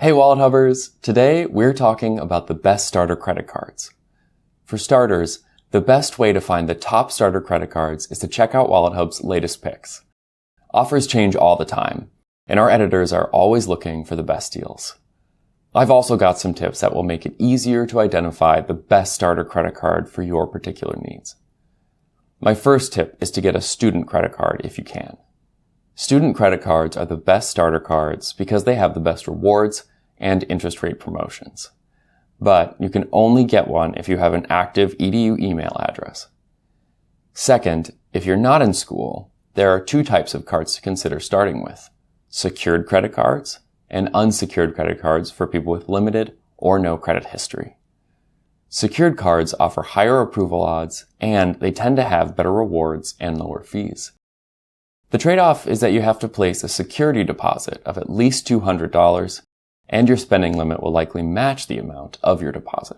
Hey Wallet Hubbers! Today we're talking about the best starter credit cards. For starters, the best way to find the top starter credit cards is to check out Wallet Hub's latest picks. Offers change all the time, and our editors are always looking for the best deals. I've also got some tips that will make it easier to identify the best starter credit card for your particular needs. My first tip is to get a student credit card if you can. Student credit cards are the best starter cards because they have the best rewards and interest rate promotions. But you can only get one if you have an active EDU email address. Second, if you're not in school, there are two types of cards to consider starting with: secured credit cards and unsecured credit cards for people with limited or no credit history. Secured cards offer higher approval odds, and they tend to have better rewards and lower fees. The trade-off is that you have to place a security deposit of at least $200, and your spending limit will likely match the amount of your deposit.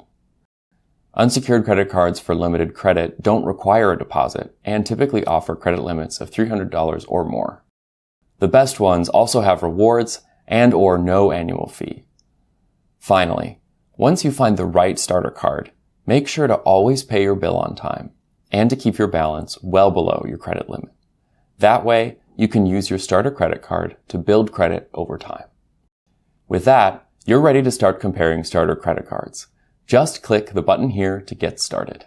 Unsecured credit cards for limited credit don't require a deposit and typically offer credit limits of $300 or more. The best ones also have rewards and or no annual fee. Finally, once you find the right starter card, make sure to always pay your bill on time and to keep your balance well below your credit limit. That way, you can use your starter credit card to build credit over time. With that, you're ready to start comparing starter credit cards. Just click the button here to get started.